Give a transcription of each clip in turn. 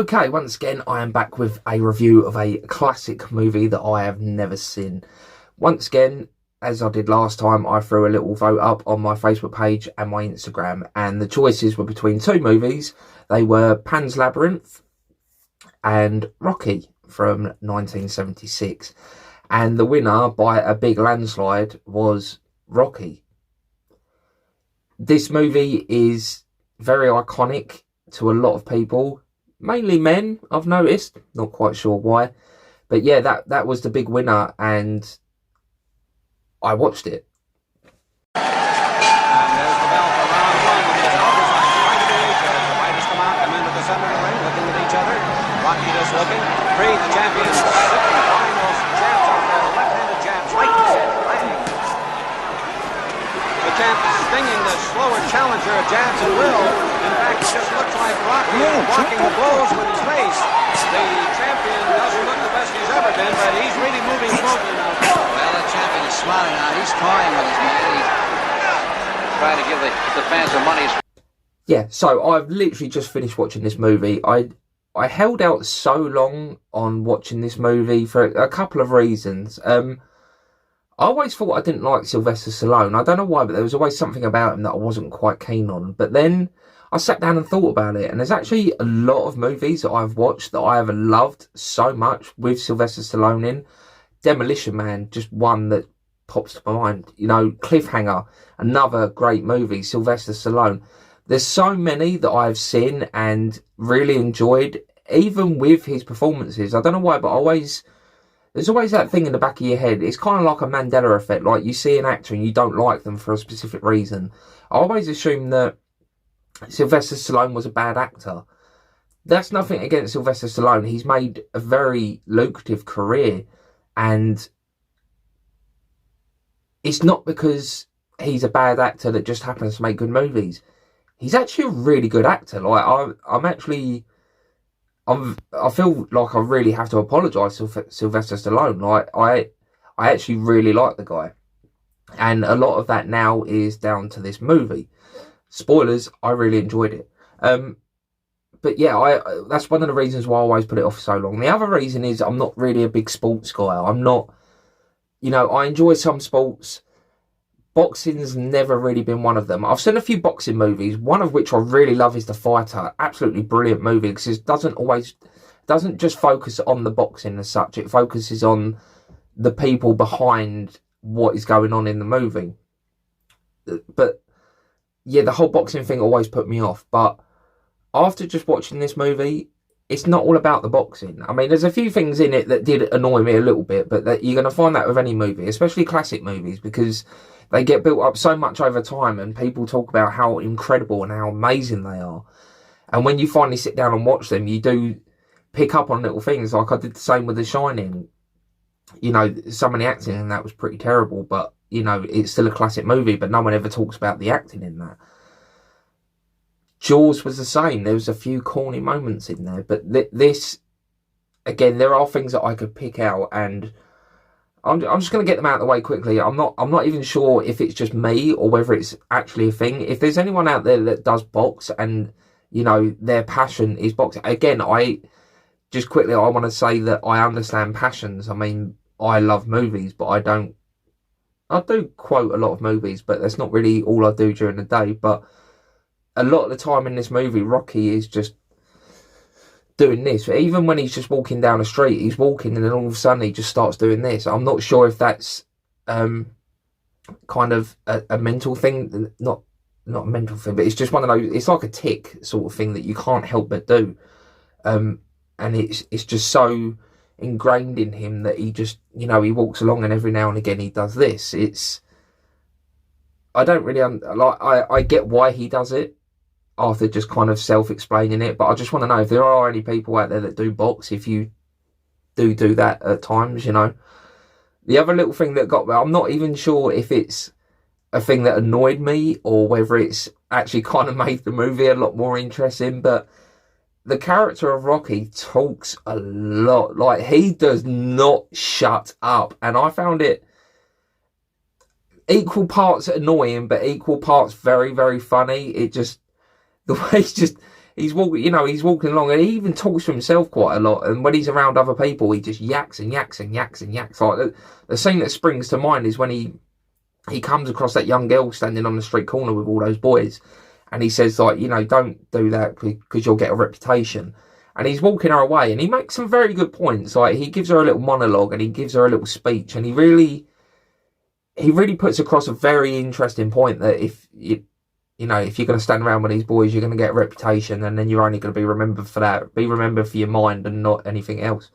Okay, once again, I am back with a review of a classic movie that I have never seen. Once again, as I did last time, I threw a little vote up on my Facebook page and my Instagram, and the choices were between two movies. They were Pan's Labyrinth and Rocky from 1976. And the winner, by a big landslide, was Rocky. This movie is very iconic to a lot of people. Mainly men, I've noticed. Not quite sure why. But yeah, that was the big winner, and I watched it. And there's the bell for round one. The Alvarez trying to do each other. The fighters come out, come into the center of the ring, looking at each other. Rocky just looking. Three, the champions sitting behind those jabs out there. Left-handed jabs, right to the center. Bang. The champ stinging the slower challenger of jabs at will. In fact, it just looks like Rocky is blocking the blows with his face. The champion doesn't look the best he's ever been, but he's really moving smoothly now. Well, the champion is smiling now. He's toying with his man. He's trying to give the fans their money. Yeah, so I've literally just finished watching this movie. I held out so long on watching this movie for a couple of reasons. I always thought I didn't like Sylvester Stallone. I don't know why, but there was always something about him that I wasn't quite keen on. But then I sat down and thought about it, and there's actually a lot of movies that I've watched that I have loved so much with Sylvester Stallone in. Demolition Man, just one that pops to my mind. You know, Cliffhanger, another great movie, Sylvester Stallone. There's so many that I've seen and really enjoyed, even with his performances. I don't know why, but there's always that thing in the back of your head. It's kind of like a Mandela effect. Like, you see an actor and you don't like them for a specific reason. I always assume that Sylvester Stallone was a bad actor. That's nothing against Sylvester Stallone. He's made a very lucrative career, and it's not because he's a bad actor that just happens to make good movies. He's actually a really good actor. Like, I feel like I really have to apologise to Sylvester Stallone. Like, I actually really like the guy, and a lot of that now is down to this movie. Spoilers, I really enjoyed it. But yeah, that's one of the reasons why I always put it off so long. The other reason is I'm not really a big sports guy. I'm not, I enjoy some sports. Boxing's never really been one of them. I've seen a few boxing movies, one of which I really love is The Fighter. Absolutely brilliant movie, because it doesn't just focus on the boxing as such. It focuses on the people behind what is going on in the movie. But yeah, the whole boxing thing always put me off. But after just watching this movie, it's not all about the boxing. I mean, there's a few things in it that did annoy me a little bit, but you're going to find that with any movie, especially classic movies, because they get built up so much over time, and people talk about how incredible and how amazing they are. And when you finally sit down and watch them, you do pick up on little things. Like I did the same with The Shining. Some of the acting in that was pretty terrible, but, it's still a classic movie, but no one ever talks about the acting in that. Jaws was the same. There was a few corny moments in there, but this, again, there are things that I could pick out, and I'm just going to get them out of the way quickly. I'm not even sure if it's just me or whether it's actually a thing. If there's anyone out there that does box and, their passion is boxing, again, I want to say that I understand passions. I mean, I love movies, but I do quote a lot of movies, but that's not really all I do during the day. But a lot of the time in this movie, Rocky is just doing this. Even when he's just walking down the street, he's walking and then all of a sudden he just starts doing this. I'm not sure if that's kind of a mental thing, not a mental thing, but it's just one of those, it's like a tick sort of thing that you can't help but do. And it's just so ingrained in him that he just, he walks along and every now and again he does this. I don't really, I get why he does it after just kind of self-explaining it, but I just want to know if there are any people out there that do box, if you do that at times, The other little thing that I'm not even sure if it's a thing that annoyed me or whether it's actually kind of made the movie a lot more interesting, but the character of Rocky talks a lot. Like, he does not shut up, and I found it equal parts annoying, but equal parts very, very funny. The way he's walking along, and he even talks to himself quite a lot. And when he's around other people, he just yaks and yaks and yaks and yaks. Like the scene that springs to mind is when he comes across that young girl standing on the street corner with all those boys, and he says, like, don't do that because you'll get a reputation. And he's walking her away, and he makes some very good points. Like, he gives her a little monologue, and he gives her a little speech, and he really puts across a very interesting point that if you're going to stand around with these boys, you're going to get a reputation, and then you're only going to be remembered for that. Be remembered for your mind and not anything else.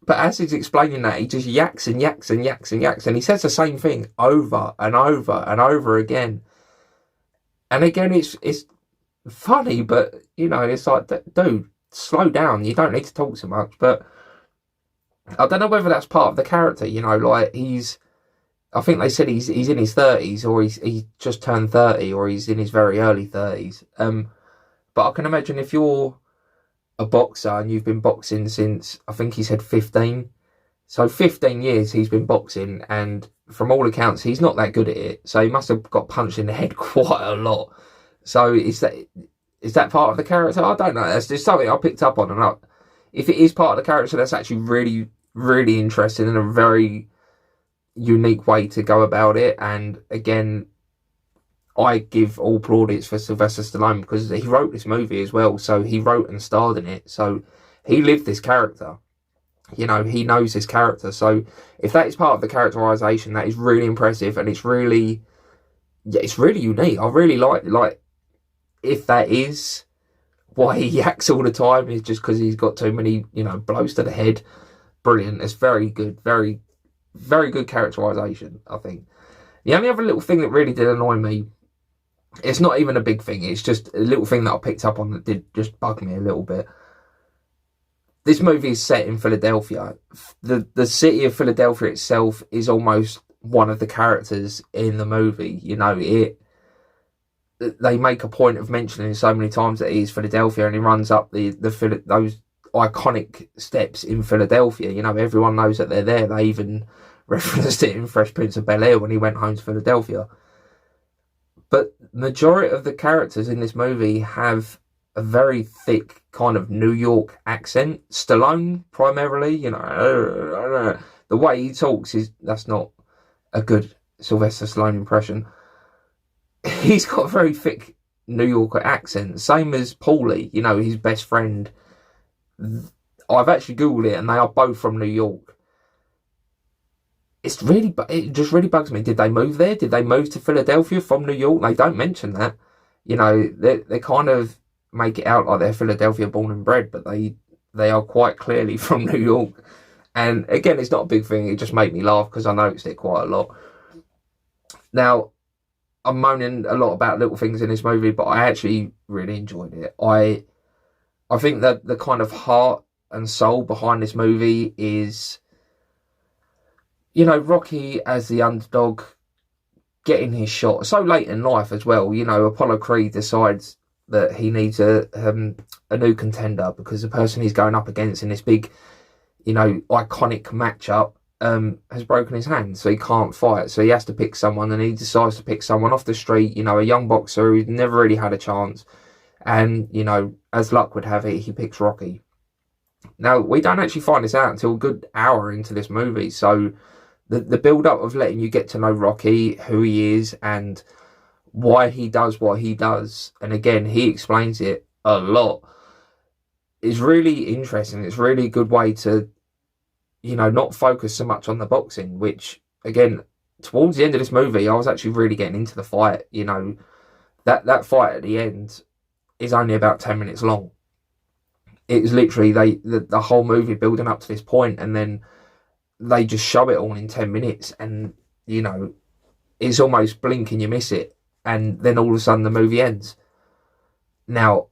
But as he's explaining that, he just yaks and yaks and yaks and yaks, and he says the same thing over and over and over again. And again, it's funny, but it's like, dude, slow down. You don't need to talk so much. But I don't know whether that's part of the character. Like I think they said he's in his 30s, or he's just turned 30, or he's in his very early 30s. But I can imagine if you're a boxer and you've been boxing since, I think he said 15. So 15 years he's been boxing, and from all accounts, he's not that good at it. So he must have got punched in the head quite a lot. So is that part of the character? I don't know. That's just something I picked up on. And if it is part of the character, that's actually really, really interesting and a very unique way to go about it. And again, I give all plaudits for Sylvester Stallone because he wrote this movie as well. So he wrote and starred in it. So he lived this character. He knows his character. So if that is part of the characterization, that is really impressive, and it's really unique. I really like if that is why he yaks all the time, is just because he's got too many, blows to the head. Brilliant. It's very good. Very, very good characterization, I think. The only other little thing that really did annoy me, it's not even a big thing, it's just a little thing that I picked up on that did just bug me a little bit. This movie is set in Philadelphia. The city of Philadelphia itself is almost one of the characters in the movie. They make a point of mentioning so many times that he is Philadelphia, and he runs up those iconic steps in Philadelphia. Everyone knows that they're there. They even referenced it in Fresh Prince of Bel-Air when he went home to Philadelphia. But majority of the characters in this movie have a very thick kind of New York accent. Stallone, primarily, the way he talks that's not a good Sylvester Stallone impression. He's got a very thick New Yorker accent, same as Paulie, his best friend. I've actually Googled it, and they are both from New York. It just really bugs me. Did they move there? Did they move to Philadelphia from New York? They don't mention that. They kind of make it out like they're Philadelphia born and bred, but they are quite clearly from New York. And again, it's not a big thing. It just made me laugh because I noticed it quite a lot. Now, I'm moaning a lot about little things in this movie, but I actually really enjoyed it. I think that the kind of heart and soul behind this movie is, Rocky as the underdog getting his shot so late in life as well. Apollo Creed decides that he needs a new contender because the person he's going up against in this big, iconic matchup has broken his hand, so he can't fight. So he has to pick someone, and he decides to pick someone off the street, a young boxer who's never really had a chance. And, as luck would have it, he picks Rocky. Now, we don't actually find this out until a good hour into this movie. So the build-up of letting you get to know Rocky, who he is, and why he does what he does, and again, he explains it a lot, is really interesting. It's really a good way to, not focus so much on the boxing, which, again, towards the end of this movie, I was actually really getting into the fight. That fight at the end is only about 10 minutes long. It was literally the whole movie building up to this point, and then they just show it all in 10 minutes, and, it's almost blink and you miss it, and then all of a sudden the movie ends. Now,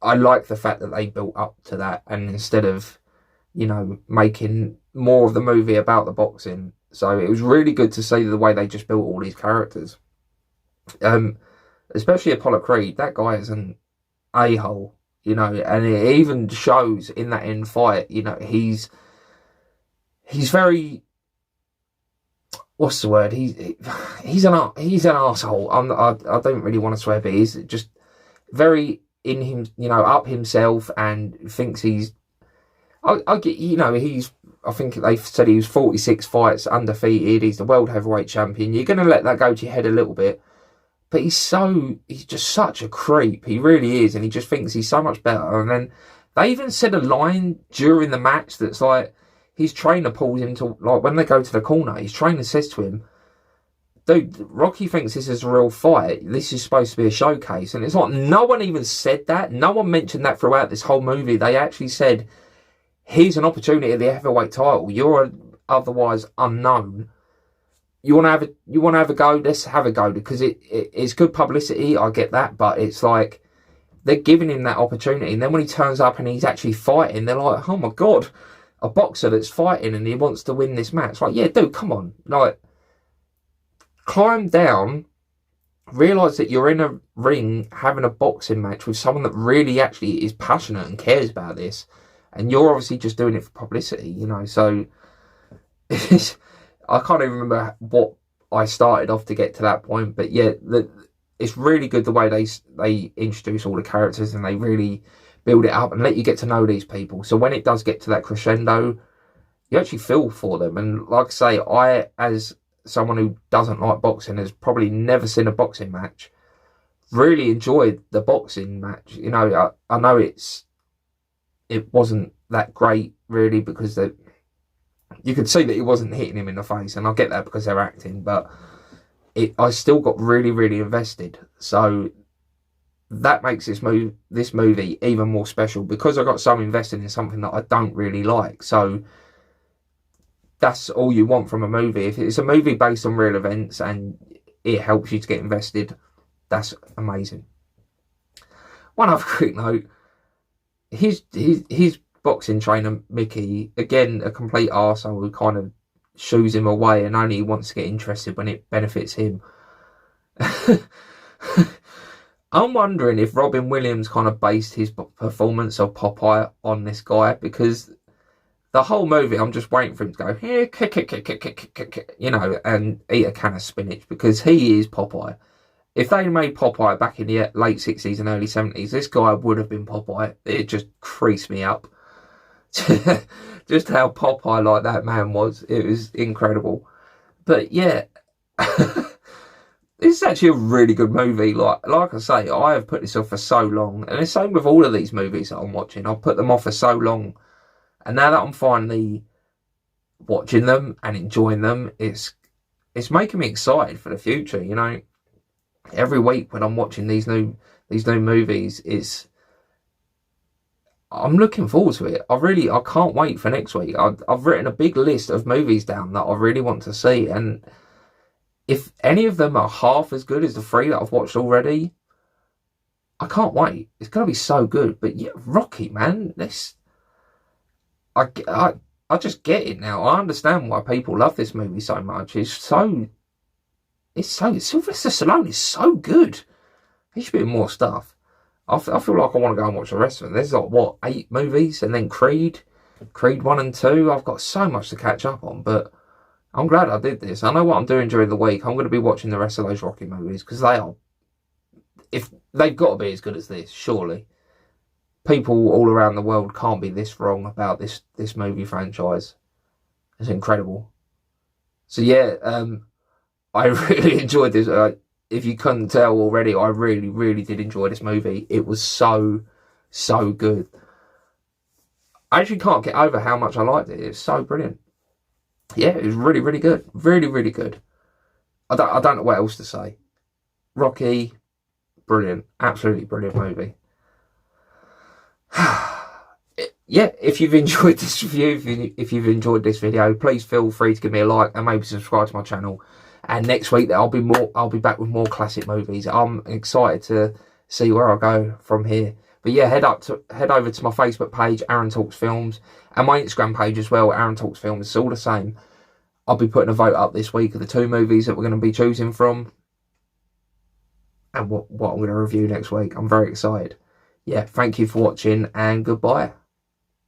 I like the fact that they built up to that, and instead of, making more of the movie about the boxing. So it was really good to see the way they just built all these characters. Especially Apollo Creed, that guy is an a-hole, and it even shows in that end fight, he's very, what's the word? He's an arsehole. I don't really want to swear, but he's just very in him, up himself, and thinks he's. I get, I think they said he was 46 fights undefeated. He's the world heavyweight champion. You're going to let that go to your head a little bit. But he's just such a creep. He really is. And he just thinks he's so much better. And then they even said a line during the match that's like, his trainer pulls him to, like, when they go to the corner, his trainer says to him, dude, Rocky thinks this is a real fight. This is supposed to be a showcase. And it's like, no one even said that. No one mentioned that throughout this whole movie. They actually said, here's an opportunity at the heavyweight title. You're otherwise unknown. You want to have a go? Let's have a go, because it's good publicity. I get that, but it's like they're giving him that opportunity, and then when he turns up and he's actually fighting, they're like, "Oh my god, a boxer that's fighting and he wants to win this match." Like, yeah, dude, come on, like, climb down, realize that you're in a ring having a boxing match with someone that really actually is passionate and cares about this, and you're obviously just doing it for publicity, So I can't even remember what I started off to get to that point, but yeah, it's really good the way they introduce all the characters, and they really build it up and let you get to know these people. So when it does get to that crescendo, you actually feel for them. And like I say, I, as someone who doesn't like boxing, has probably never seen a boxing match, really enjoyed the boxing match. I know it wasn't that great really, because you could see that he wasn't hitting him in the face, and I get that because they're acting, but I still got really, really invested. So that makes this movie even more special, because I got so invested in something that I don't really like. So that's all you want from a movie. If it's a movie based on real events and it helps you to get invested, that's amazing. One other quick note, his boxing trainer, Mickey, again, a complete arsehole who kind of shoos him away and only wants to get interested when it benefits him. I'm wondering if Robin Williams kind of based his performance of Popeye on this guy, because the whole movie I'm just waiting for him to go, here, and eat a can of spinach, because he is Popeye. If they made Popeye back in the late 60s and early 70s, this guy would have been Popeye. It just creased me up. Just how Popeye like that man was. It was incredible. But yeah, this is actually a really good movie. Like I say, I have put this off for so long. And the same with all of these movies that I'm watching. I've put them off for so long. And now that I'm finally watching them and enjoying them, it's making me excited for the future, Every week when I'm watching these new movies, I'm looking forward to it. I can't wait for next week. I've written a big list of movies down that I really want to see, and if any of them are half as good as the 3 that I've watched already, I can't wait. It's gonna be so good. But yeah, Rocky, man, I just get it now. I understand why people love this movie so much. Sylvester Stallone is so good. He should be in more stuff. I feel like I want to go and watch the rest of them. There's 8 movies, and then Creed 1 and 2. I've got so much to catch up on, but I'm glad I did this. I know what I'm doing during the week. I'm going to be watching the rest of those Rocky movies, because they've got to be as good as this, surely. People all around the world can't be this wrong about this movie franchise. It's incredible. So yeah, I really enjoyed this. If you couldn't tell already, I really, really did enjoy this movie. It was so, so good. I actually can't get over how much I liked it. It's so brilliant. Yeah, it was really, really good. Really, really good. I don't know what else to say. Rocky, brilliant. Absolutely brilliant movie. Yeah, if you've enjoyed this review, if you've enjoyed this video, please feel free to give me a like and maybe subscribe to my channel. And next week I'll be back with more classic movies. I'm excited to see where I go from here. But yeah, head over to my Facebook page, Aaron Talks Films, and my Instagram page as well, Aaron Talks Films. It's all the same. I'll be putting a vote up this week of the 2 movies that we're going to be choosing from, and what I'm going to review next week. I'm very excited. Yeah, thank you for watching, and goodbye.